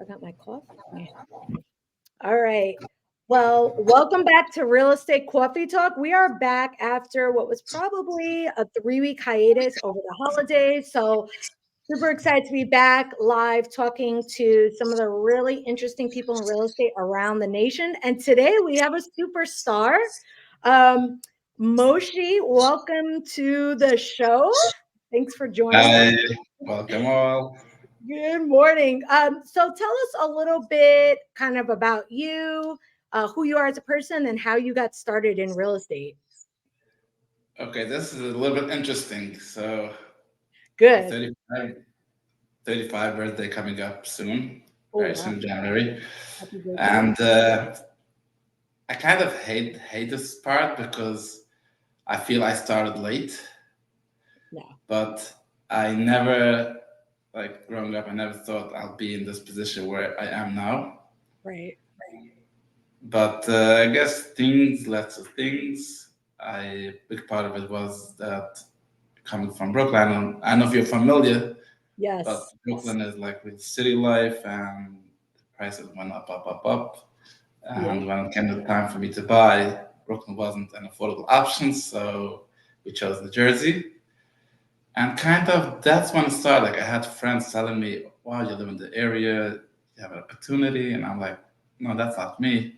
I got my coffee. All right. Well, welcome back to Real Estate Coffee Talk. We are back after what was probably a 3-week hiatus over the holidays. So, super excited to be back live talking to some of the really interesting people in real estate around the nation. And today we have a superstar. Um, Moshe, welcome to the show. Thanks for joining us. Hi, welcome all. Good morning. So tell us a little bit kind of about you, who you are as a person, and how you got started in real estate. Okay, this is a little bit interesting. So, my Good. 35 birthday coming up soon, Oh, very wow. soon, January. Happy birthday. And I kind of hate this part because I feel I started late, Yeah, but I never, like growing up, I never thought I'll be in this position where I am now. right. But I guess lots of things. Big part of it was that coming from Brooklyn, I don't know if you're familiar, but Yes. Brooklyn is like with city life, and the prices went up. Yeah. And when it came to time for me to buy, Brooklyn wasn't an affordable option, so we chose New Jersey. And kind of that's when it started. Like I had friends telling me, "Wow, you live in the area, you have an opportunity," and I'm like, "No, that's not me."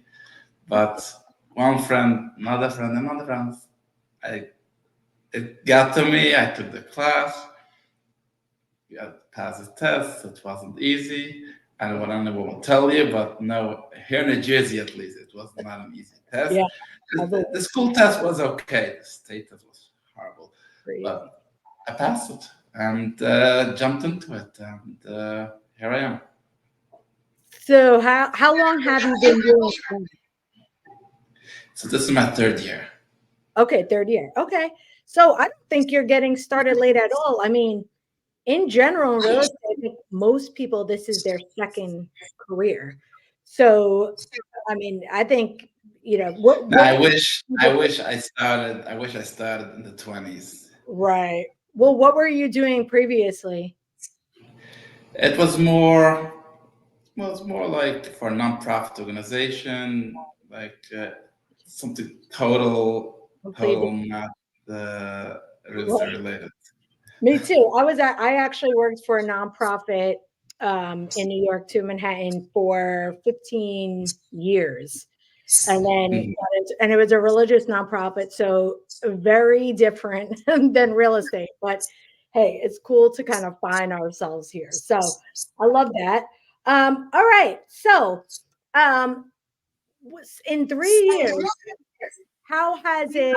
But one friend, another friend, I it got to me. I took the class. You had to pass the test. It wasn't easy. I don't know Yeah. what anyone will tell you, but no, here in New Jersey at least, it was not an easy test. Yeah. I The believe school test was okay. The state test was horrible, crazy. but I passed it and jumped into it, and here I am. So how long have you been doing that? So this is my third year. Okay, third year. Okay. So I don't think you're getting started late at all. I mean, in general, in real estate, I think most people, this is their second career. So, I mean, I think, Now, what I wish I started in the 20s. right. Well, what were you doing previously? It was more Well, it's more like for a non-profit organization, like something total Completely. not real estate Right. related. Me too. I actually worked for a nonprofit in New York too, Manhattan for 15 years. And then Mhm. and it was a religious nonprofit, so very different than real estate. But hey, it's cool to kind of find ourselves here. So I love that. All right. So in 3 years, how has it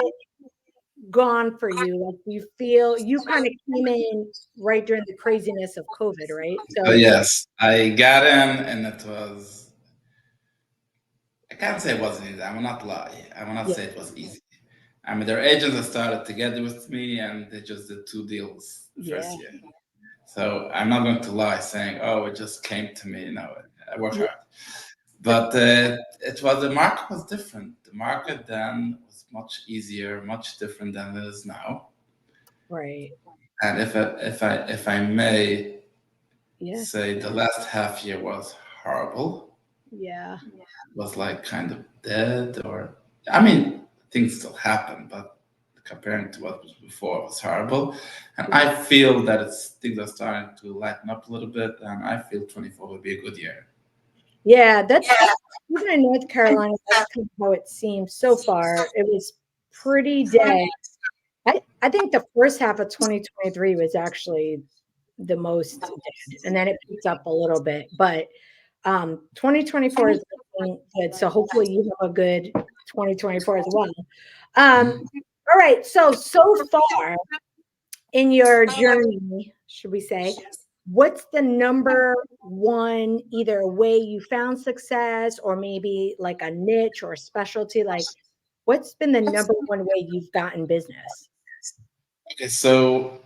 gone for you? Like you feel you kind of came in right during the craziness of COVID, right? So So yes, I got in, and it was. I can't say it wasn't easy. I will not lie. I will not yeah, say it was easy. I mean, their agents that started together with me, and they just did two deals the yeah, first year. So I'm not going to lie, saying, "Oh, it just came to me." No, I worked yeah, hard. But the market was different. The market then was much easier, much different than it is now. right. And if I may Yeah, say, the last half year was horrible. yeah, Was like kind of dead, or I mean, things still happen, but comparing to what was before, it was horrible. And yeah. I feel that things are starting to lighten up a little bit, and I feel 24 will be a good year. Yeah, that's even in North Carolina, that's kind of how it seems so far. It was pretty dead. I think the first half of 2023 was actually the most dead, and then it picked up a little bit. But 2024 is looking good. So hopefully you have a good 2024 as well. All right. So far in your journey, should we say, what's the number one either way you found success or maybe like a niche or a specialty? Like, what's been the number one way you've gotten business? Okay, so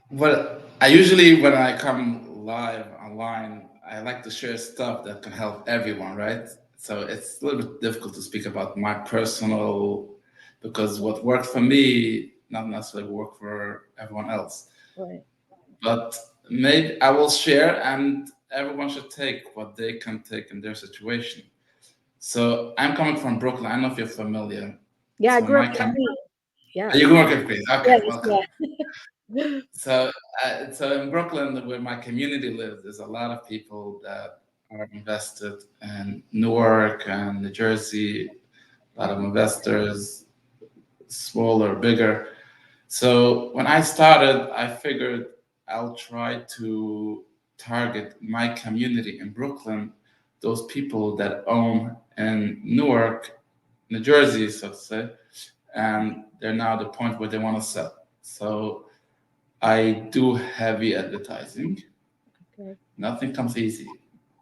what I usually when I come live online, I like to share stuff that can help everyone, right? So it's a little bit difficult to speak about my personal because what worked for me not necessarily work for everyone else. Right. But maybe I will share, and everyone should take what they can take in their situation. So I'm coming from Brooklyn. I don't know if you're familiar. Yeah, I So grew up my in com- Queens. Yeah. you grew up in Queens. Okay, Yes, welcome. yeah. So in Brooklyn, where my community lives, there's a lot of people that are invested in Newark and New Jersey. A lot of investors, smaller, bigger. So when I started, I figured I'll try to target my community in Brooklyn, those people that own in Newark, New Jersey, so to say, and they're now at the point where they want to sell. So I do heavy advertising. Okay. Nothing comes easy.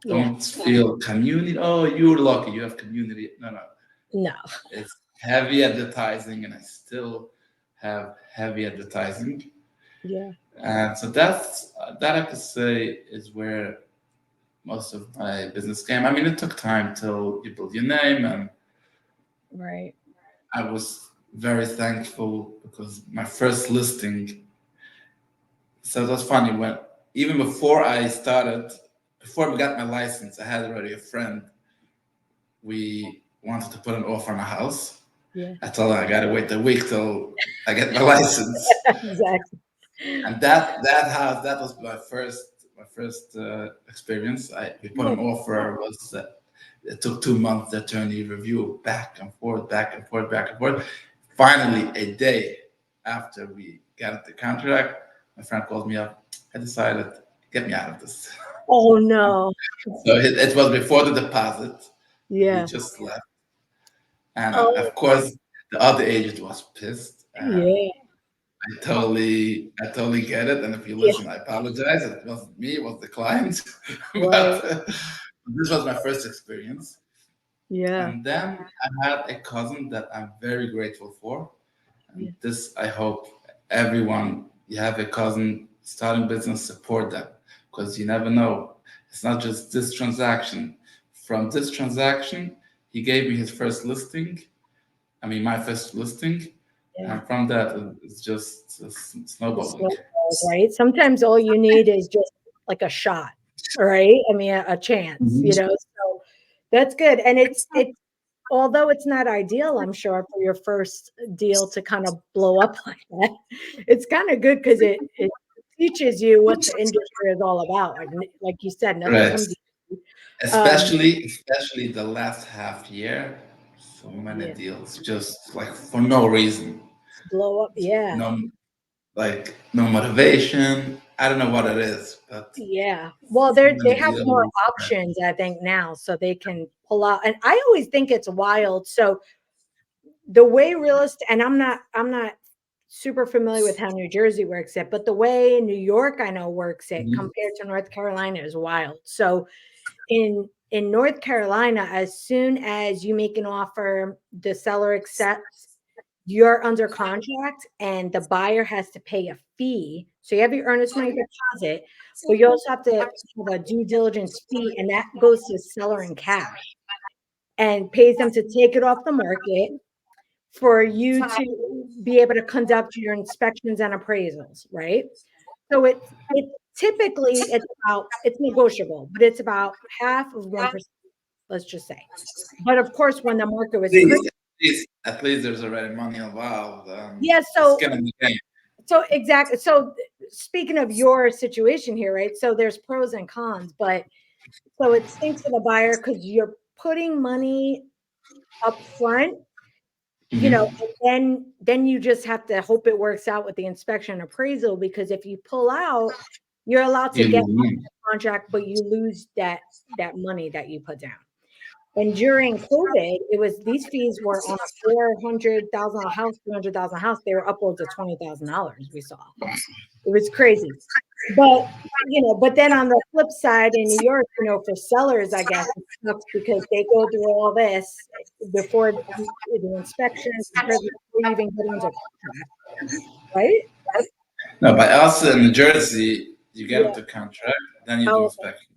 Yeah. Don't feel community. Oh, you're lucky. You have community. No, no. No. It's heavy advertising, and I still have heavy advertising. Yeah. And so that I could say is where most of my business came. I mean, it took time till you build your name, and Right. I was very thankful because my first listing. So it was funny when even before I started, before I got my license, I had already a friend. We wanted to put an offer on a house. Yeah. I told her I gotta wait a week till I get my license. Exactly. And that house, that was my first experience. We put Yeah. an offer. Was It took 2 months the attorney review, back and forth, back and forth, back and forth. Finally, a day after we got the contract, my friend called me up. I decided, get me out of this. Oh no. So it was before the deposit. He Yeah. just left, and Oh of course the other agent was pissed. And yeah. I totally get it. And if you Yeah. listen, I apologize. It wasn't me, it was the client. Right. But this was my first experience. Yeah. And then I had a cousin that I'm very grateful for. And Yeah. this, I hope everyone, you have a cousin starting business, support them because you never know. It's not just this transaction. From this transaction, he gave me his first listing. I mean, my first listing. Yeah. And from that, it's just The snowballing. snowballs, right? Sometimes all you need is just like a shot, right? I mean, a chance, Mhm. So that's good. And it's although it's not ideal, I'm sure, for your first deal to kind of blow up like that, it's kind of good because it teaches you what the industry is all about. Like you said, nothing Right. comes easy. Um, Especially the last half year. So many yeah, deals, just like for no reason. blow up. Yeah. No, like no motivation. I don't know what it is, but Yeah. Well, so they many have more deals. options, I think, now, so they can pull out. And I always think it's wild. So the way real estate, and I'm not super familiar with how New Jersey works it, but the way New York I know works it Mhm. compared to North Carolina is wild. So in North Carolina, as soon as you make an offer, the seller accepts, you're under contract and the buyer has to pay a fee. So you have your earnest money deposit, but you also have to have a due diligence fee, and that goes to the seller in cash and pays them to take it off the market for you to be able to conduct your inspections and appraisals, right? So it's typically it's negotiable, but it's about half of 1%, let's just say. But of course, when the market was crazy, At least there's already money involved. yeah. It's So skin in the game. so exactly. So speaking of your situation here, right? So there's pros and cons, but so it stinks for the buyer because you're putting money up front, Hmm. and then you just have to hope it works out with the inspection appraisal, because if you pull out, you're allowed to You get lose money. the contract, but you lose that money that you put down. And during COVID, it was these fees were on a 400,000 house, 200,000 house. They were upwards of $20,000 we saw. It was crazy. But, but then on the flip side in New York, for sellers, I guess it sucks because they go through all this before the inspections, before you even get into contract, right? No, by us in New Jersey, you get Yeah. into contract, then you do Oh, inspection.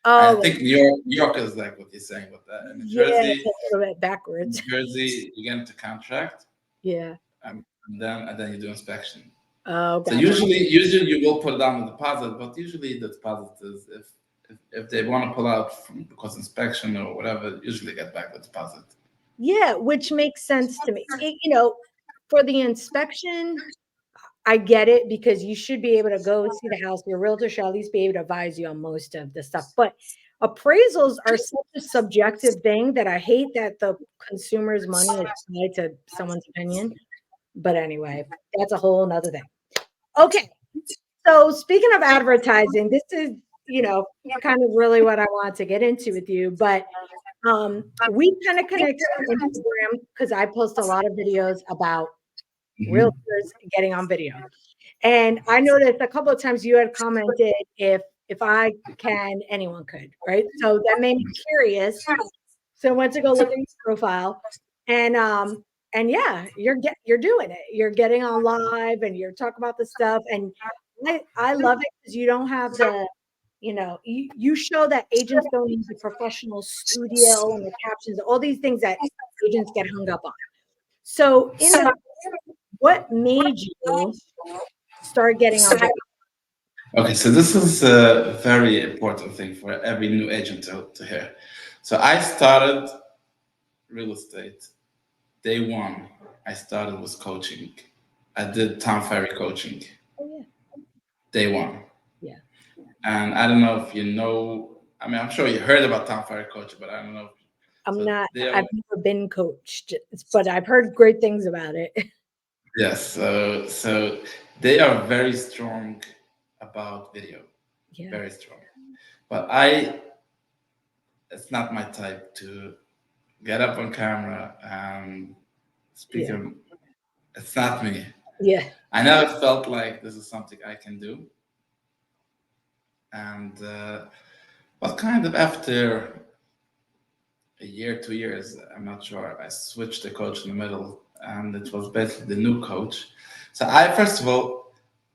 I oh, think New York is like what you're saying with that. In New yeah, it's Jersey, a little bit backwards. You get into contract, Yeah. and then you do inspection. Oh, So gotcha. usually you will put down the deposit, but usually the deposit is if if they want to pull out from because inspection or whatever, usually get back the deposit. Yeah, which makes sense to me. For the inspection, I get it because you should be able to go see the house. Your realtor should at least be able to advise you on most of the stuff. But appraisals are such a subjective thing that I hate that the consumer's money is tied to someone's opinion. But anyway, that's a whole nother thing. Okay. So speaking of advertising, this is, kind of really what I want to get into with you. But we kind of connected on Instagram because I post a lot of videos about Hmm. realtors getting on video. And I noticed a couple of times you had commented if I can, anyone could, right? So that made me curious. So I went to go look at your profile, and yeah, you're doing it. You're getting on live and you're talking about the stuff, and I love it because you don't have you show that agents don't need the professional studio and the captions, all these things that agents get hung up on. So in that, what made you start getting on video? Okay, so this is a very important thing for every new agent to hear. So I started real estate day one. I started with coaching. I did Tom Ferry coaching Oh yeah, day one. yeah. And I don't know if you know, I mean, I'm sure you heard about Tom Ferry coaching, but I don't know. I'm So not. they are, I've never been coached, but I've heard great things about it. yes, so they are very strong about video, Yeah, very strong. But it's not my type to get up on camera and speak. yeah, It's not me. yeah, I never felt like this is something I can do. And but kind of after a year, 2 years, I'm not sure. I switched the coach in the middle, and it was basically the new coach. So I, first of all,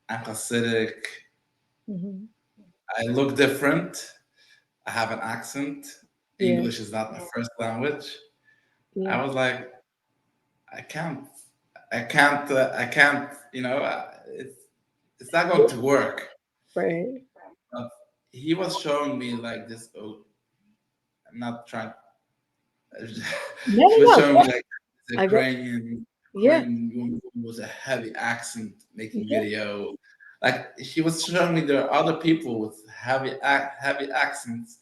I'm Hasidic. hmm, I look different. I have an accent. yeah, English is not my first language. yeah, I was like, I can't, I can't. It's not going yeah. to work. Right. But he was showing me like this. Oh, I'm not trying. No, She was no, showing no. me like the I get. Ukrainian Yeah, woman was a heavy accent making yeah, video. Like she was showing me there are other people with heavy accents,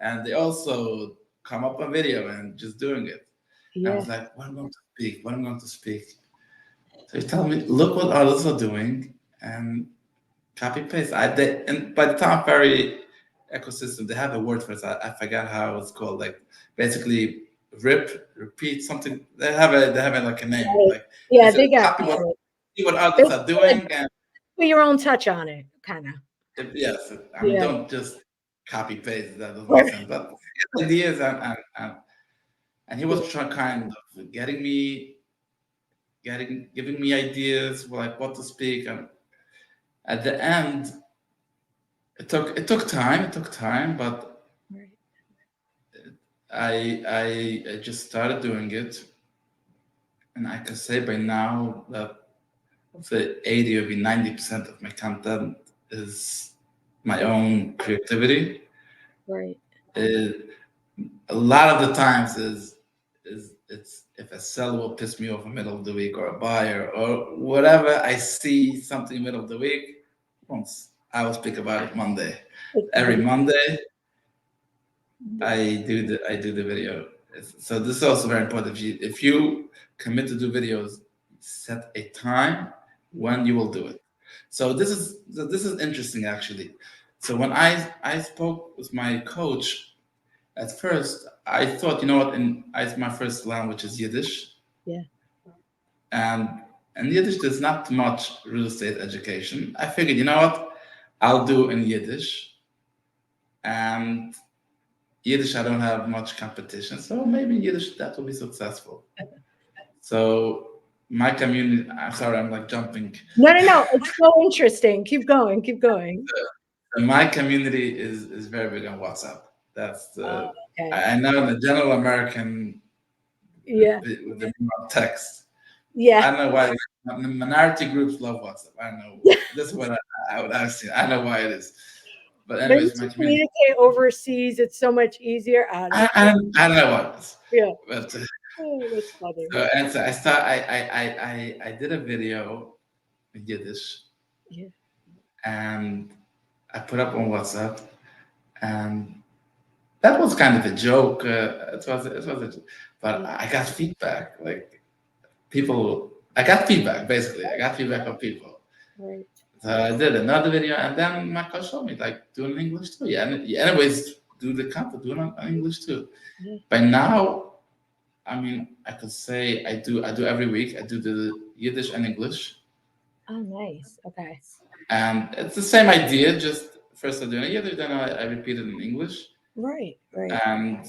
and they also come up on video and just doing it. And I yeah, was like, what am I going to speak? What am I going to speak? So he told me, look what others are doing and copy paste. And by the Tom Ferry ecosystem, they have a word for it. I forgot how it's called. Like basically, repeat something. They have like a name. right. Like Yeah. instead They of got copy what it. see what They others want are to, like, doing, and put your own touch on it, kind of. yes, I mean Yeah. don't just copy paste. That doesn't make Right. sense. But ideas and he Yeah. was trying kind of giving me ideas like what to speak, and at the end it took time. It took time, but Right. I just started doing it, and I can say by now that the 80 or maybe 90% of my content is my own creativity. Right. It, a lot of the times is it's if a seller will piss me off in the middle of the week or a buyer or whatever, I see something in the middle of the week. Once I will speak about it Monday. It's a Every video. Monday Yeah. I do the video. So this is also very important. If you commit to do videos, set a time Yeah. when you will do it. So this is interesting actually. So when I spoke with my coach at first, I thought, you know what, my first language is Yiddish, Yeah. and Yiddish there's not much real estate education. I figured, you know what, I'll do in Yiddish, and Yiddish, I don't have much competition, so maybe Yiddish that will be successful. So my community, I'm sorry, I'm like jumping. No, no, no. It's so interesting. Keep going. Keep going. My community is very big on WhatsApp. That's the Okay. I know the general American Yeah. with the text. I Yeah. don't know why minority groups love WhatsApp. I don't know. Yeah. This is what I would ask you. I know why it is. But Maybe anyways, to my community, communicate overseas, it's so much easier. I don't know. I don't know what it is, Yeah. but Oh, that's funny. so, and so I start. I did a video in Yiddish, Yeah. and I put up on WhatsApp, and that was kind of a joke. But Yeah. I got feedback. Like people, I got feedback. Basically, I got feedback from people. Right. So I did another video, and then my coach told me like do it in English too. Yeah, and yeah, anyways, do the content, do it in English too. Yeah. By now, I mean, I could say I do every week. I do the Yiddish and English, Oh, nice. Okay. and it's the same idea. Just first I do it in Yiddish, then I repeat it in English, Right. Right. and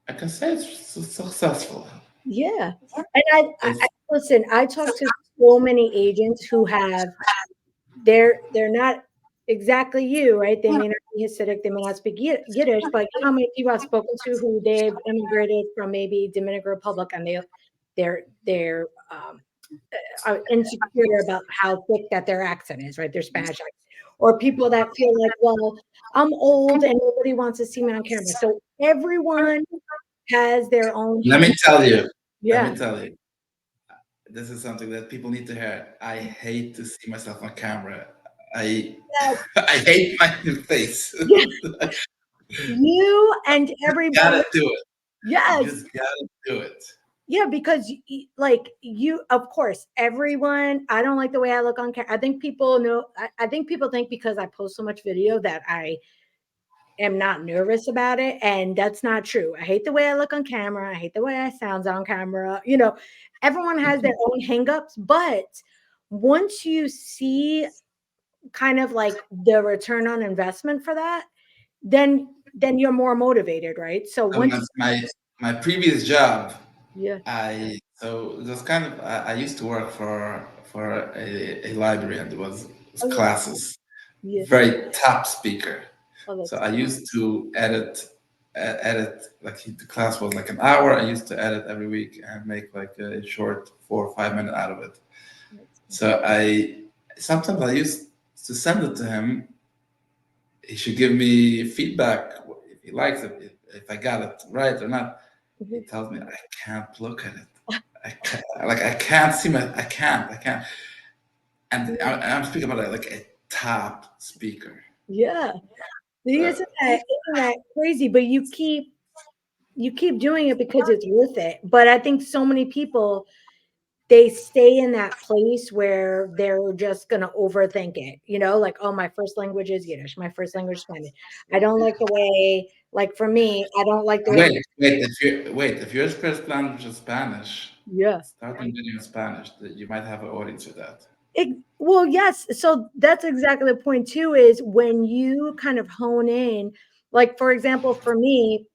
I can say it's successful. Yeah. And I It's listen, I talk to so many agents who have they're not exactly you, right? They may not be Hasidic, they may not speak Yiddish, but you know how many people I've spoken to who they've immigrated from maybe Dominican Republic and they're are insecure about how thick that their accent is, right? Their Spanish accent. Or people that feel like, well, I'm old and nobody wants to see me on camera. So everyone has their own let me thing. tell you. Let Yeah. me tell you. This is something that people need to hear. I hate to see myself on camera. I Yes. I hate my face. Yeah. You and Gotta everybody. do it. You Yes. just gotta do it. Yeah, because like you, of course, everyone. I don't like the way I look on camera. I think people know. I think people think because I post so much video that I am not nervous about it, and that's not true. I hate the way I look on camera. I hate the way I sound on camera. Everyone has their own hangups, but once you see kind of like the return on investment for that, then you're more motivated, right? So So once, my previous job, yeah, I so it was kind of I used to work for a library, and it was oh yeah, classes. yeah, Very top speaker. oh So that's I used to edit like the class was like an hour. I used to edit every week and make like a short 4 or 5 minute out of it. that's good. So I sometimes I used to send it to him. He should give me feedback if he likes it, if I got it right or not. He Mhm. tells me I can't look at it. I can't see I can't. And Yeah, I'm speaking about like a top speaker. yeah. See, So isn't that crazy? But you keep doing it because it's worth it. But I think so many people they stay in that place where they're just gonna overthink it. Like, oh, my first language is Yiddish. My first language is Spanish. I don't like the way, like for me, I don't like the way. if your first language is Spanish, Yeah. start learning in Spanish. That you might have an audience for that. Well, yes. So that's exactly the point too, is when you kind of hone in, like for example, for me,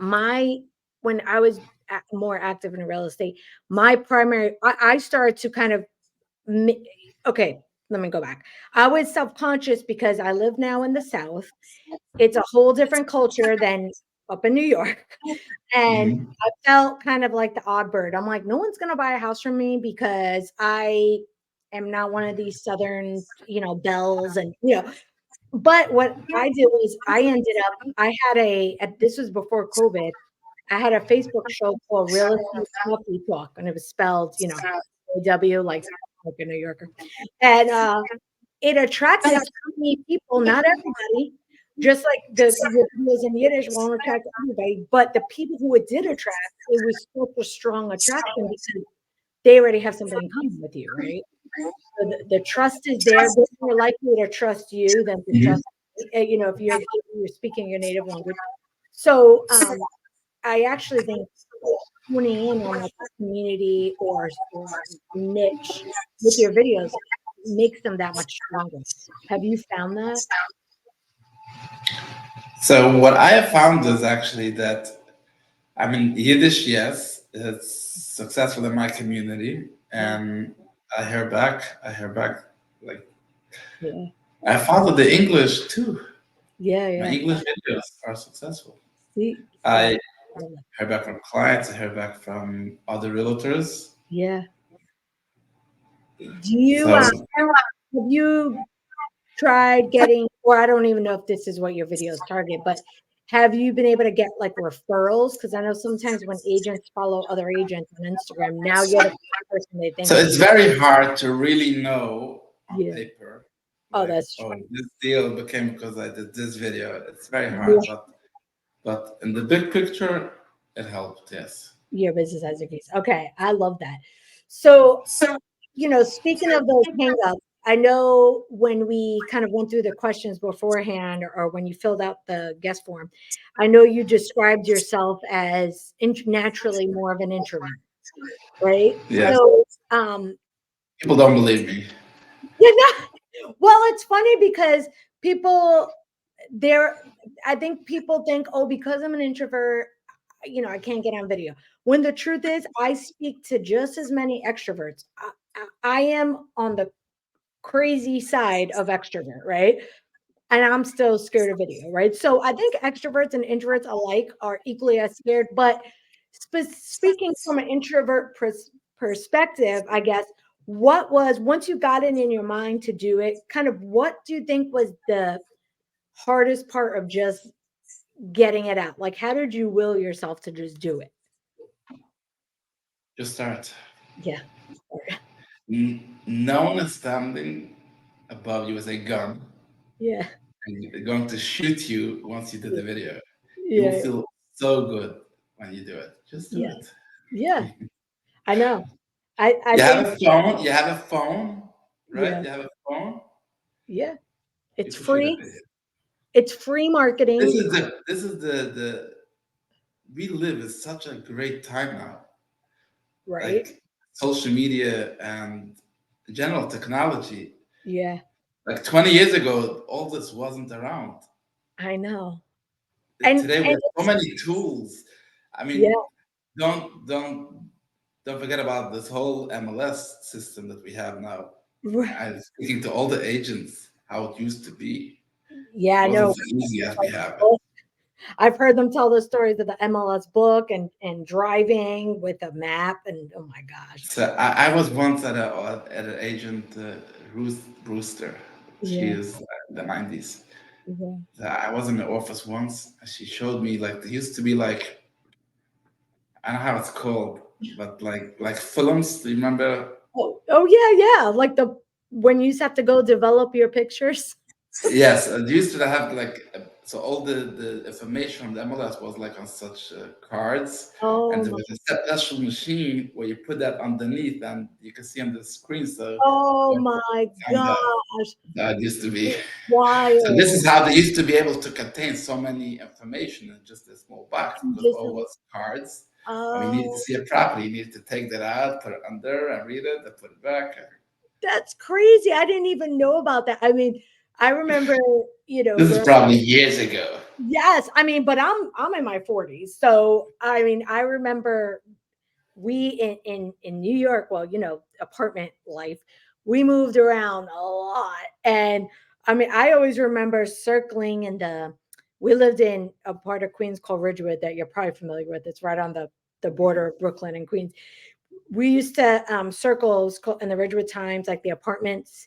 my when I was more active in real estate, my primary I started to kind of okay, let me go back. I was self-conscious because I live now in the South. It's a whole different culture than up in New York. And Hmm. I felt kind of like the odd bird. I'm like, no one's gonna buy a house from me because I am not one of these southern, belles and. But what I did was I ended up I had this was before COVID. I had a Facebook show called Real Estate Coffee Talk, and it was spelled, AW like a New Yorker. And it attracted so many people, not everybody, just like the videos in Yiddish won't attract everybody, but the people who it did attract, it was such a strong attraction because they already have something in common with you, right? So the trust is there. They're more likely to trust you than to Hmm. trust, if you're speaking your native language. So I actually think tuning in on like a community or niche with your videos makes them that much stronger. Have you found that? So what I have found is actually that I mean Yiddish, yes, it's successful in my community, Yeah, and I hear back like yeah, I follow the English too. yeah, My yeah. English videos are successful. Yeah, I hear back from clients. I hear back from other realtors. yeah. Do you So have you? tried getting, or I don't even know if this is what your videos target, but have you been able to get like referrals? Because I know sometimes when agents follow other agents on Instagram, now you're the person they So think of. it's very hard to really know on Yeah. paper, Oh, like, that's oh, true. this deal became because I did this video. It's very hard, Yeah. but in the big picture, it helped. Yes. Your business has increased. Okay. I love that. So, speaking of those hangups, I know when we kind of went through the questions beforehand or when you filled out the guest form, I know you described yourself as naturally more of an introvert, right? Yes. So, um, People don't believe me. you well, it's funny because people there, I think people think, oh, because I'm an introvert, I can't get on video. When the truth is, I speak to just as many extroverts. I am on the crazy side of extrovert, right? And I'm still scared of video, right? So I think extroverts and introverts alike are equally as scared. But speaking from an introvert perspective, I guess, what was, once you got it in your mind to do it, kind of what do you think was the hardest part of just getting it out? Like, how did you will yourself to just do it? Just start. Yeah. No one is standing above you with a gun Yeah. and they're going to shoot you once you did the video. You will Yeah. feel so good when you do it. Just do Yeah. it. Yeah. I know. I You have think, a phone. You have a phone, right? yeah. You have a phone. Yeah. You It's can shoot a free. video. It's free This marketing, is the we live in such a great time now. right? Like social media and general technology. Yeah. Like 20 years ago, all this wasn't around. I know. And Today we have so it's, many tools. I yeah. mean, don't forget about this whole MLS system that we have now. I was speaking to all the agents how it used to be. Yeah, It I wasn't know. so easy as we Like, have it. book. I've heard them tell the stories of the MLS book and driving with a map, and oh my gosh. So I was once at an agent, Ruth Brewster. She Yeah. is the 90s. Yeah. I was in the office once, and she showed me like there used to be like I don't know how it's called, but like films. Do you remember? Oh yeah, yeah. Like the when you used to have to go develop your pictures. Yes, they used to have like so all the information from the MLS was like on such cards, and Oh there my, was a special machine where you put that underneath, and you can see on the screen. So oh like, my kind of gosh. that used to be. So this Wild. is how they used to be able to contain so many information in just a small box because Just all was cards. And we needed to oh, see it properly. You needed to take that out, put it under, and read it, and put it back. that's crazy. I didn't even know about that. I mean, I remember, This is growing. probably years ago. Yes, I mean, but I'm in my 40s. So, I mean, I remember we in New York, well, apartment life, we moved around a lot. And I mean, I always remember circling in the we lived in a part of Queens called Ridgewood that you're probably familiar with. It's right on the border of Brooklyn and Queens. We used to circles in the Ridgewood Times, like the apartments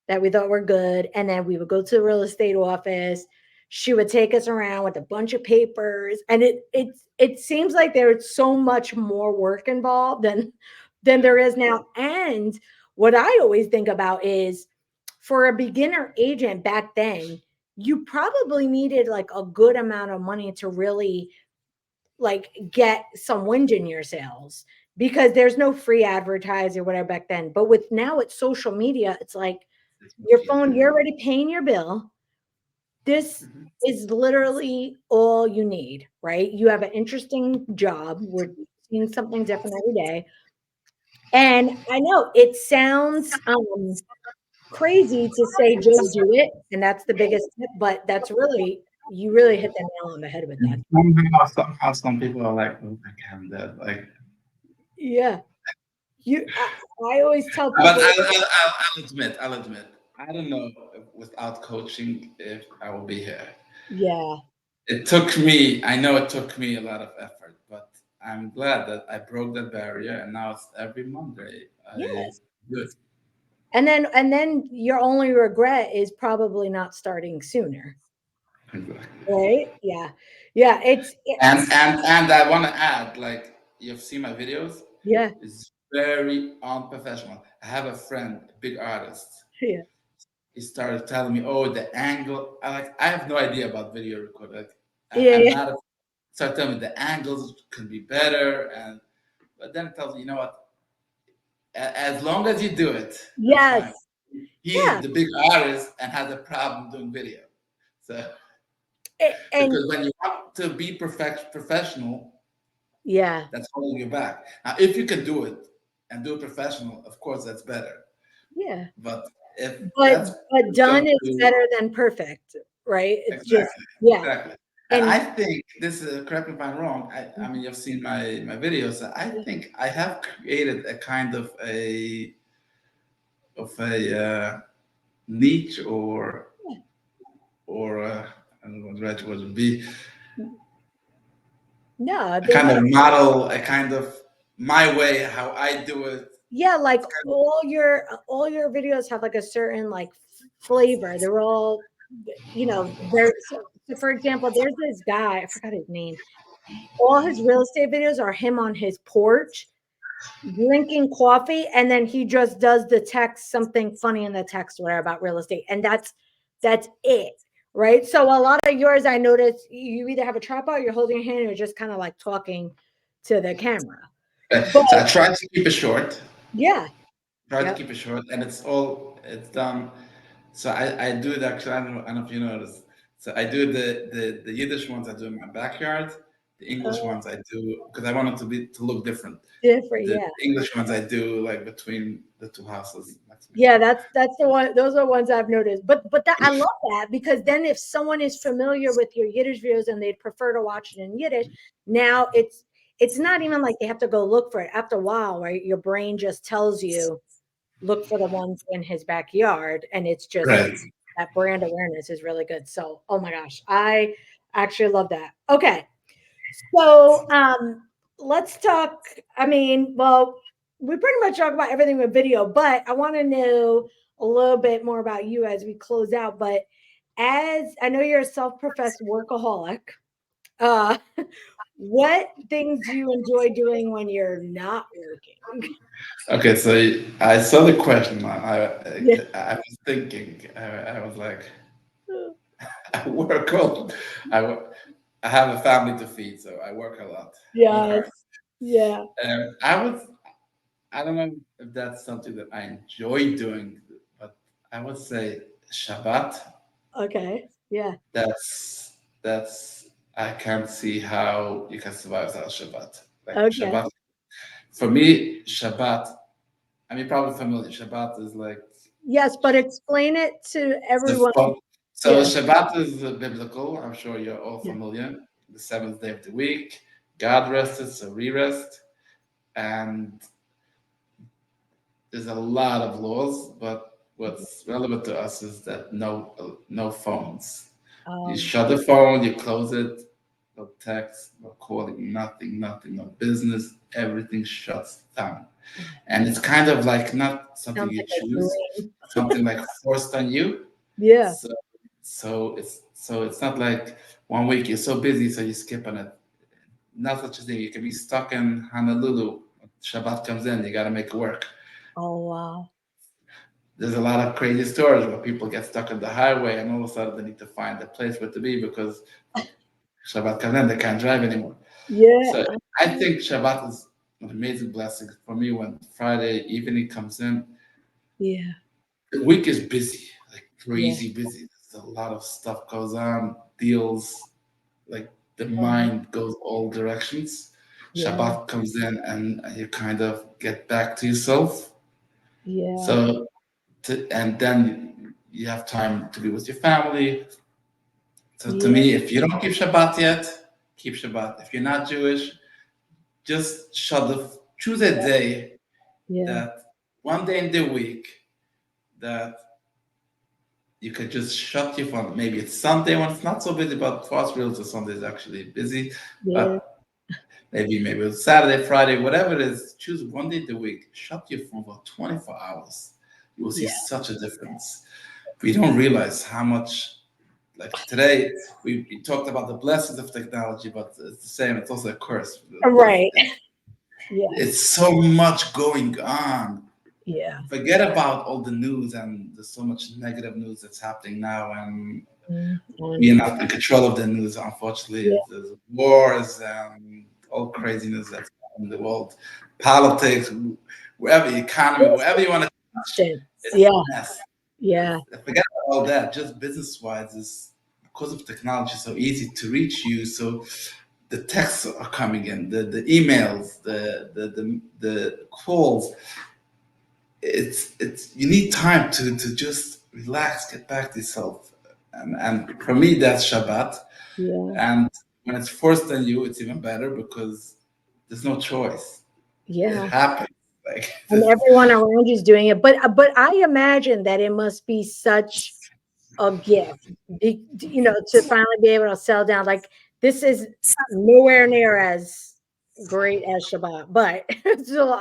that we thought were good. And then we would go to the real estate office. She would take us around with a bunch of papers. And it seems like there's so much more work involved than there is now. And what I always think about is for a beginner agent back then, you probably needed like a good amount of money to really like get some wind in your sails because there's no free advertising or whatever back then. But with now it's social media, it's like It's much your phone, easier. you're already paying your bill. This Mhm. is literally all you need, right? You have an interesting job. We're seeing something different every day. And I know it sounds crazy to say just do it. And that's the biggest tip, but that's really, you really hit the nail on the head with that. And somehow some people are like, oh, I can't do that. Like, Yeah. I always tell but people, I'll admit, I don't know if without coaching if I will be here. yeah, It took me, I know it took me a lot of effort, but I'm glad that I broke that barrier and now it's every Monday I yes. do it. And then your only regret is probably not starting sooner, Exactly. right? Yeah. Yeah, And I want to add, like, you've seen my videos, yeah. it's very unprofessional. I have a friend, a big artist. Yeah. He started telling me, "Oh, the angle." I have no idea about video recording. Like, Yeah, I'm yeah. not. Start telling me the angles can be better, and but then it tells me, you know what? As long as you do it, you're fine. Yes. He's Yeah. the big artist and has a problem doing video. So And because when you want to be professional, yeah. that's holding you back. Now, if you can do it and do it professional, of course, that's better. Yeah. But if But that's but going done is to better than perfect, right? It's just exactly, yeah. exactly. And And I think this is correct me if I'm wrong. I mean, you've seen my videos. I think I have created a kind of a niche or I don't know what the right word would be, no, a there's kind of model, a kind of my way, how I do it. yeah, like It's kind all your videos have like a certain like flavor. They're all very so for example, there's this guy, I forgot his name. All his real estate videos are him on his porch drinking coffee, and then he just does the text something funny in the text whatever about real estate, and that's it, right? So a lot of yours, I noticed you either have a tripod, you're holding your hand, or you're just kind of like talking to the camera. of, But so I try to keep it short. yeah, Try to yep. keep it short, and it's done. So I do it actually. I don't know if you noticed. So I do the Yiddish ones I do in my backyard. The English uh, ones I do because I want it to look different. Different, The yeah. English ones I do like between the two houses next to me. Yeah, that's the one. Those are ones I've noticed. But that I love that because then if someone is familiar with your Yiddish videos and they'd prefer to watch it in Yiddish, now it's not even like they have to go look for it. After a while, right? Your brain just tells you look for the ones in his backyard, and it's just Right. that brand awareness is really good. So, oh my gosh, I actually love that. Okay, so let's talk. I mean, well, we pretty much talk about everything with video, but I want to know a little bit more about you as we close out. But as I know you're a self-professed workaholic, uh, what things do you enjoy doing when you're not working? Okay. So I saw the question. Yeah. I was thinking. I was like, I work all. I wo- I have a family to feed, so I work a lot. I work Yes. hard. Yeah. I would. I don't know if that's something that I enjoy doing, but I would say Shabbat. Okay. Yeah. That's I can't see how you can survive without Shabbat. Like Okay. Shabbat for me, Shabbat. I mean, probably familiar. Shabbat is like Yes, but explain it to the everyone. fun. So Yeah. Shabbat is biblical. I'm sure you're all Yeah. familiar. The seventh day of the week. God rested, so we rest. And there's a lot of laws, but what's relevant to us is that no phones. You Um, shut the phone, you close it, no text, no calling, nothing, no business. Everything shuts down, and it's kind of like not something Sounds you like a choose, dream. something like forced on you. Yeah. So, so it's not like one week you're so busy, so you skip on it. Not such a thing. You can be stuck in Honolulu. Shabbat comes in, you got to make it work. Oh, wow. There's a lot of crazy stories where people get stuck on the highway and all of a sudden they need to find a place where to be because Shabbat comes in, they can't drive anymore. Yeah. So I think Shabbat is an amazing blessing for me when Friday evening comes in. Yeah. The week is busy, like Yeah. crazy busy. There's a lot of stuff goes on, deals, like the Um, mind goes all directions. yeah. Shabbat comes in and you kind of get back to yourself. Yeah. So and then you have time to be with your family. So to Yeah. me, if you don't keep Shabbat yet, keep Shabbat. If you're not Jewish, just choose a day Yeah. that one day in the week that you could just shut your phone. Maybe it's Sunday when it's not so busy, but for us realtors, Sunday is actually busy. Yeah. But maybe it's Saturday, Friday, whatever it is. Choose one day in the week. Shut your phone for 24 hours. You will see Yeah. such a difference. We don't realize how much. Like today, we talked about the blessings of technology, but it's the same. It's also a curse. Right. Yeah. It's so much going on. Yeah. Forget about all the news, and there's so much negative news that's happening now, and I we are know. not in control of the news. Yeah. Unfortunately, there's wars and all craziness that's in the world, politics, wherever economy, wherever you want to touch, Constant. it's Yeah. a mess. Yeah. Forget about all that. Just business wise, is because of technology so easy to reach you. So the texts are coming in, the emails, the calls. It's you need time to just relax, get back to yourself. And for me that's Shabbat. Yeah. And when it's forced on you, it's even better because there's no choice. It Yeah. happens. Like And this. everyone around you is doing it. But I imagine that it must be such a gift, to finally be able to sell down. Like this is nowhere near as great as Shabbat, but so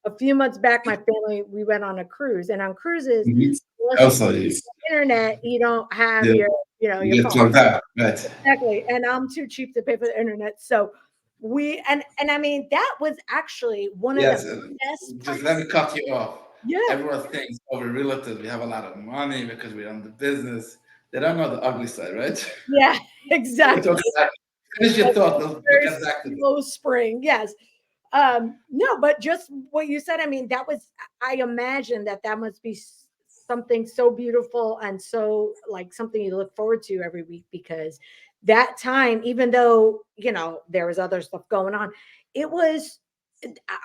a few months back, my family we went on a cruise, and on cruises, Mhm. unless you Also, have internet, you don't have you, your you get phone. plugged out, right? Exactly, and I'm too cheap to pay for the internet, so we and I mean that was actually one of the Yes, best just let me parts. cut you off. Yeah, Everyone thinks, oh, we're relatives, we have a lot of money because we're on the business. They don't know the ugly side, right? yeah, We're exactly. talking about, finish your Like, thought, we'll very get back to slow spring. Yes. No, but just what you said, I mean, that was, I imagine that that must be something so beautiful and so like something you look forward to every week, because that time, even though, there was other stuff going on, it was,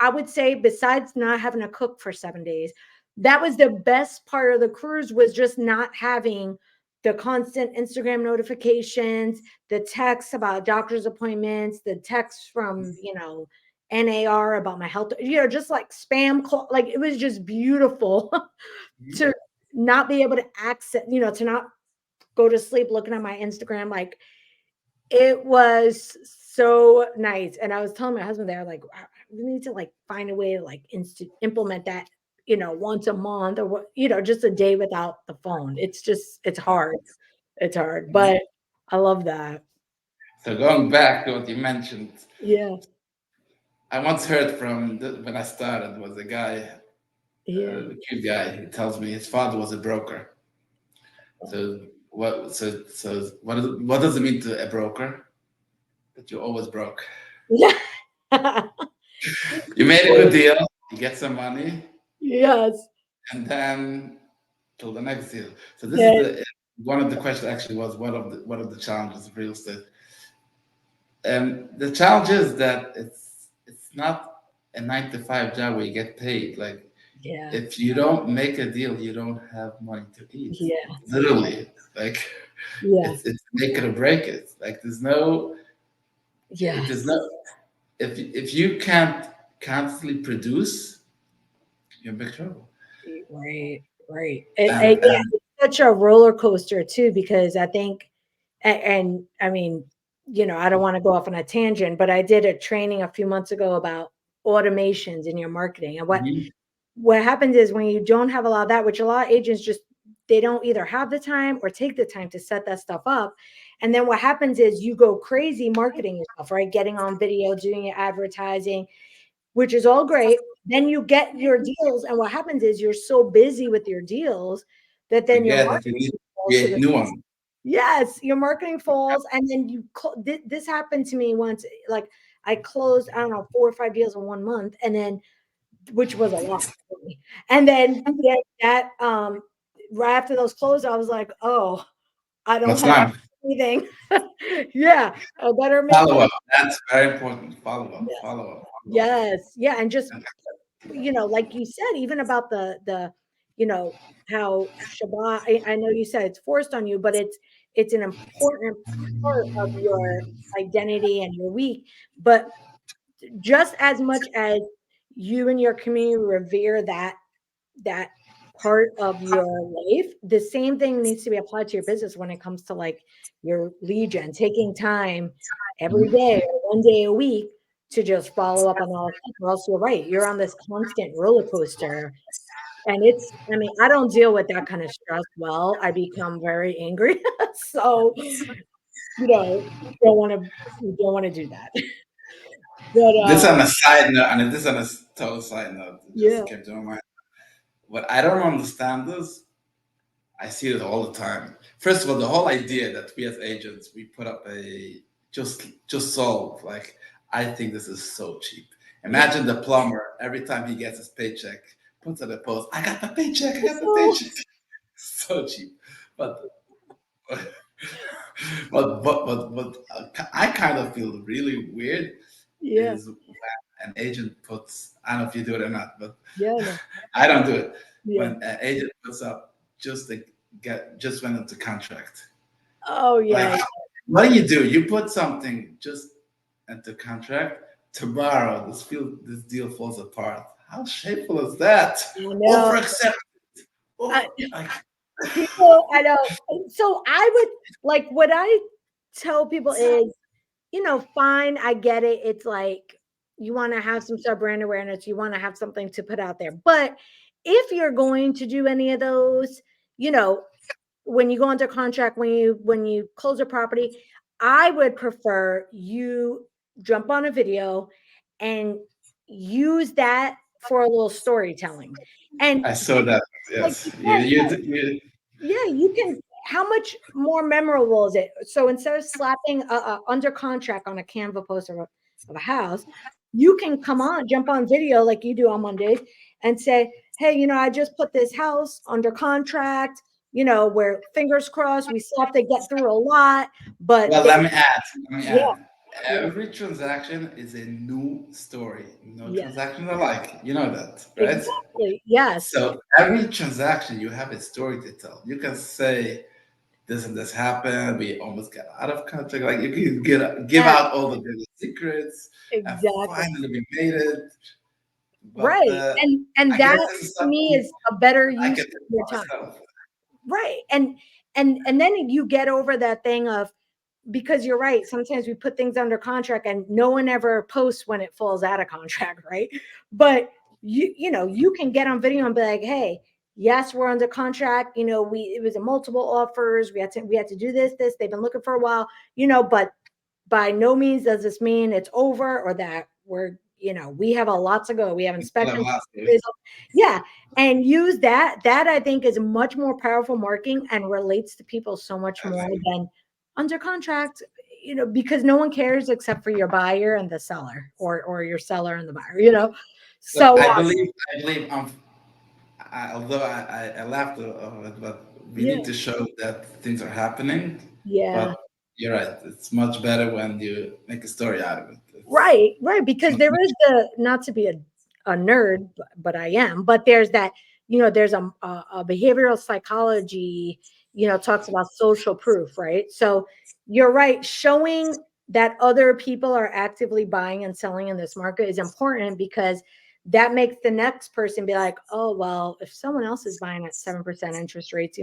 I would say, besides not having to cook for 7 days, that was the best part of the cruise, was just not having the constant Instagram notifications, the texts about doctor's appointments, the texts from, NAR about my health, just like spam call. Like it was just beautiful Mhm. to not be able to access, to not go to sleep looking at my Instagram. Like it was so nice. And I was telling my husband there, like, we need to like find a way to like implement that, once a month, or what, just a day without the phone. It's hard. It's hard, but I love that. So going back to what you mentioned, Yeah. I once heard from when I started was a guy, Yeah. a cute guy. He tells me his father was a broker. So what? So what does it mean to a broker? That you're always broke. Yeah. You made a good deal, you get some money, Yes. and then till the next deal. So this is That, the one of the questions actually was what are the challenges of real estate? And the challenge is that it's not a 9 to 5 job where you get paid. Like yeah. if you don't make a deal, you don't have money to eat. Yeah. Literally, like Yeah. it's make it or break it. Like Yes. there's no if you can't constantly produce, you're in big trouble. Right. Right. Yeah, And it's such a roller coaster too, because I think, and I mean, I don't want to go off on a tangent, but I did a training a few months ago about automations in your marketing. And mhm, what happens is when you don't have a lot of that, which a lot of agents just, they don't either have the time or take the time to set that stuff up. And then what happens is you go crazy marketing yourself, right? Getting on video, doing your advertising, which is all great. Then you get your deals. And what happens is you're so busy with your deals that then your forget that you marketing need to falls to create the, new one. yes, your marketing falls. And then this happened to me once. Like I closed, I don't know, 4 or 5 deals in 1 month. And then, which was a lot for me. And then right after those closed, I was like, oh, I don't What's have not? anything. Yeah, I better make Follow money. up. That's very important. Follow up. Yes. Follow up. Follow up. Yes. Yeah. And just, like you said, even about you know, how Shabbat, I know you said it's forced on you, but it's an important part of your identity and your week. But just as much as you and your community revere that part of your life, the same thing needs to be applied to your business when it comes to like your lead gen, taking time every Mhm. day or 1 day a week to just follow up on all stuff, or else you're right. You're on this constant roller coaster. And it's, I mean, I don't deal with that kind of stress well. I become very angry. So, you don't want to do that. But This on a side note, and this on a total side note, it yeah. just came to my mind. What I don't understand is, I see it all the time. First of all, the whole idea that we as agents we put up a just solve, like, I think this is so cheap. Yeah. Imagine the plumber every time he gets his paycheck puts out a post. I got the paycheck. I got the Oh, paycheck. So cheap, but but I kind of feel really weird yeah. is when an agent puts, I don't know if you do it or not, but Yeah. No. I don't do it. Yeah. When an agent puts up just to just went into contract. Oh, yeah. Like, what do? You put something just into contract. Tomorrow, this deal falls apart. How shameful is that? I know. Over accept. I, Over, like, people, I know. So I would like what I tell people is, fine, I get it. It's like you want to have some sort of brand awareness, you want to have something to put out there. But if you're going to do any of those, you know, when you go under contract, when you close a property, I would prefer you jump on a video and use that for a little storytelling. And I saw that. like you Yes, said, yeah, you can. How much more memorable is it? So instead of slapping under contract on a Canva poster of a house, you can jump on video like you do on Mondays and say, "Hey, I just put this house under contract. Where fingers crossed, we still have to get through a lot, but well, let me add. Let me yeah, add. yeah, Every transaction is a new story. No yeah, transaction alike. You know that, right? exactly, yes, So every transaction, you have a story to tell. You can say this and this happened. We almost got out of contract. Like, you can give yeah, out all the dirty secrets, and exactly. finally we made it. But Right. And I that guess this is to me something is a better I use can of do your for time. myself. Right. And then you get over that thing of, because you're right, sometimes we put things under contract and no one ever posts when it falls out of contract, right? But you can get on video and be like, "Hey, yes, we're under contract. It was a multiple offers. We had to do this. They've been looking for a while, but by no means does this mean it's over or that we have a lot to go. We have We still have inspections. lots to do. Yeah. And use that. That I think is much more powerful marketing and relates to people so much more than under contract, because no one cares except for your buyer and the seller, or your seller and the buyer. But So I believe, although I laughed of it, but we yeah, need to show that things are happening. yeah. But you're right; it's much better when you make a story out of it. Right, right, because there is not to be a nerd, but I am, but there's that, there's a behavioral psychology, talks about social proof, right? So you're right, showing that other people are actively buying and selling in this market is important because that makes the next person be like, oh, well, if someone else is buying at 7% interest rates,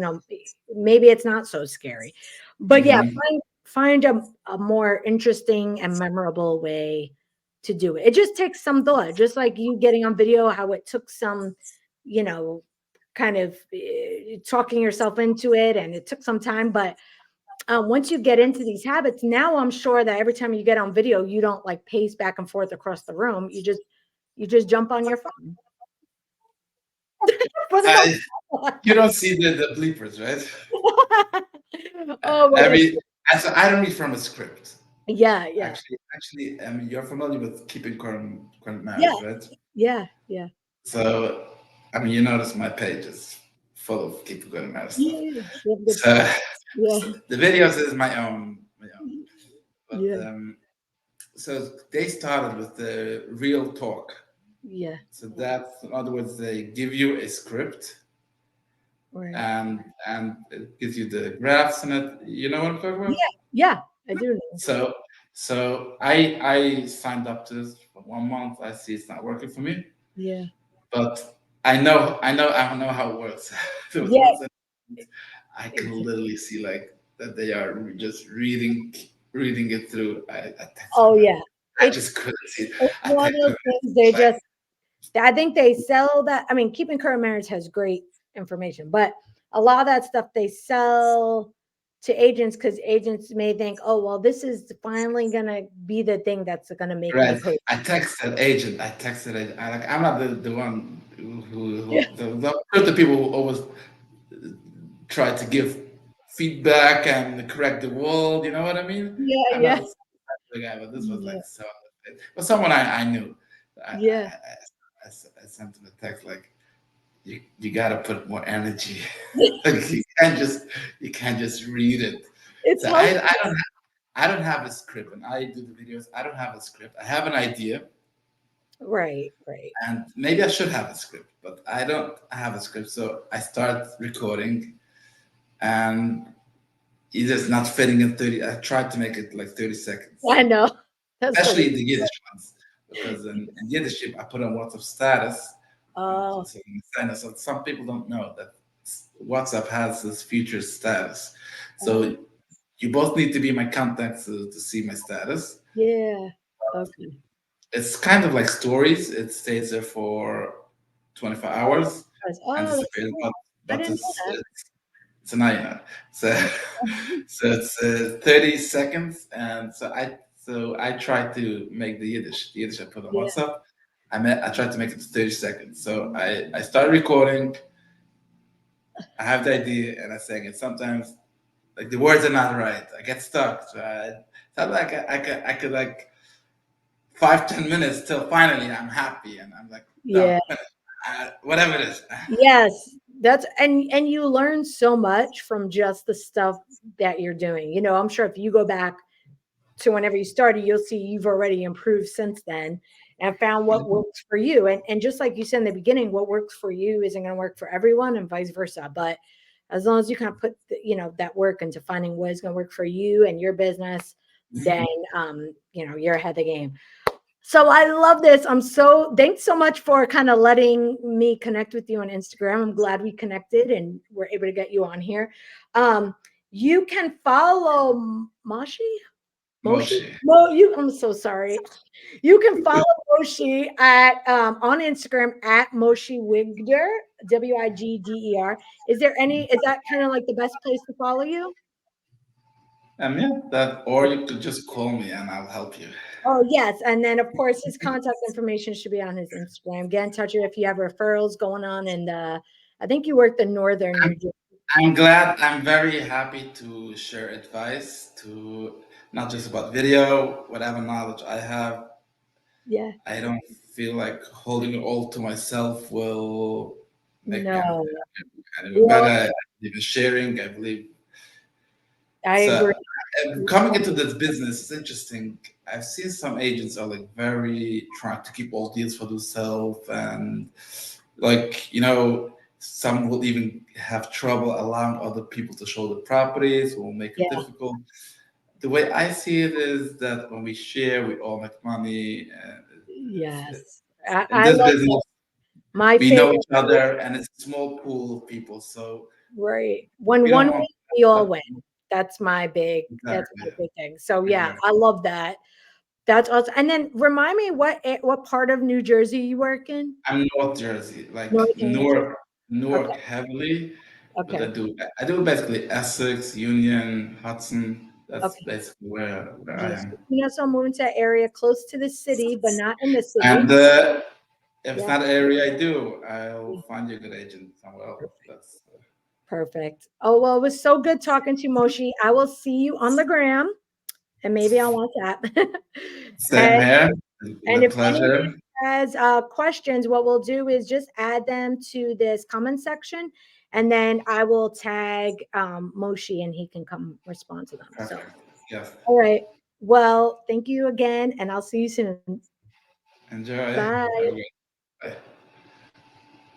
maybe it's not so scary. But yeah, Mhm. find a more interesting and memorable way to do it. It just takes some thought, just like you getting on video, how it took some, you know, kind of talking yourself into it, and it took some time. But once you get into these habits, now I'm sure that every time you get on video, you don't like pace back and forth across the room. You just jump on your phone for the Uh, most you don't see the bleepers, right? part. Oh my God. Every so I don't read from a script. Yeah, yeah, Actually, I mean, you're familiar with keeping current yeah, marriage, right? yeah, yeah, So, I mean, you notice my page is full of keeping current marriage stuff. yeah. You have good So, stuff. Yeah, so the videos is my own. But yeah, so they started with the real talk. yeah. So that's, in other words, they give you a script, Right. and it gives you the graphs in it. You know what I'm talking about? Yeah, yeah, I do know. So I signed up to this for 1 month. I see it's not working for me, Yeah. but I know how it works. So it's Yeah, once I can ex literally see like that they are just reading it through. I oh, yeah. I It's just couldn't see it. it's I one of those couldn't. things It's they like, just I think they sell that. I mean, Keeping Current Marriage has great information, but a lot of that stuff they sell to agents because agents may think, oh, well, this is finally going to be the thing that's going to make me Right. pay. I texted agent. I texted it. I like. I'm not the one Yeah. the people who always try to give feedback and correct the world. You know what I mean? Yeah. I'm not Yeah. the guy, but this was Yeah. like so. But someone I knew. Yeah. I sent him a text like, you gotta put more energy. Like you can't just read it. It's So hard. I don't have a script. When I do the videos, I don't have a script. I have an idea, Right. Right. and maybe I should have a script, but I don't have a script. So I start recording, and it's just not fitting in 30. I tried to make it like 30 seconds, I know. That's what we especially the Yiddish ones, because in Yiddish I put on WhatsApp status, and Oh, so some people don't know that WhatsApp has this feature status. uh, So you both need to be my contacts to see my status. yeah. Okay. It's kind of like stories. It stays there for 24 hours and Oh, that's disappears, cool. I but didn't know it's an INA. So that. so it's 30 seconds, and so I try to make the Yiddish I put on Yeah. WhatsApp. I tried to make it 30 seconds. So I start recording. I have the idea, and I sing it. Sometimes like the words are not right. I get stuck. So like I could like 5-10 minutes till finally I'm happy and I'm like done. Yeah. Whatever it is. Yes, that's and you learn so much from just the stuff that you're doing. I'm sure if you go back to whenever you started, you'll see you've already improved since then and found what works for you. And just like you said in the beginning, what works for you isn't going to work for everyone and vice versa. But as long as you kind of put that work into finding what is going to work for you and your business, then you're ahead of the game. So I love this. Thanks so much for kind of letting me connect with you on Instagram. I'm glad we connected and we're able to get you on here. You can follow Moshe. Moshe. Moshe. I'm so sorry. You can follow Moshe at on Instagram at Moshe Wigder, Wigder. Is that kind of like the best place to follow you? Yeah, that or you could just call me and I'll help you. Oh, yes. And then, of course, his contact information should be on his Instagram. Get in touch with if you have referrals going on. And I think you worked in Northern New I'm, Jersey. I'm glad. I'm very happy to share advice to not just about video, whatever knowledge I have. Yeah. I don't feel like holding it all to myself will make me No. any Well, better. I believe in sharing. I believe I so. agree. Coming into this business is interesting. I've seen some agents are like very trying to keep all deals for themselves, and like some will even have trouble allowing other people to show the properties, will make it Yeah. difficult. The way I see it is that when we share, we all make money. And Yes. in I this love business, my we know favorite. each other, and it's a small pool of people. So Right. When we one don't want wins, we all that. win. That's my Exactly. big thing. So yeah, Exactly. I love that. That's awesome. And then remind me what part of New Jersey you work in? I'm North Jersey, like Northern New Jersey. Newark Okay. heavily, but Okay. I do basically Essex, Union, Hudson. That's Okay. basically where I Nice. am. So I'm moving to an area close to the city, but not in the city. And if it's Yeah. not an area I do, I'll find you a good agent somewhere else. That's Perfect. Oh, well, it was so good talking to you, Moshi. I will see you on the gram and maybe on WhatsApp. same and here. and With if anyone pleasure. has questions, what we'll do is just add them to this comment section, and then I will tag Moshi, and he can come respond to them. So, Perfect. Yes. all right. Well, thank you again, and I'll see you soon. Enjoy. Have a Bye. great day.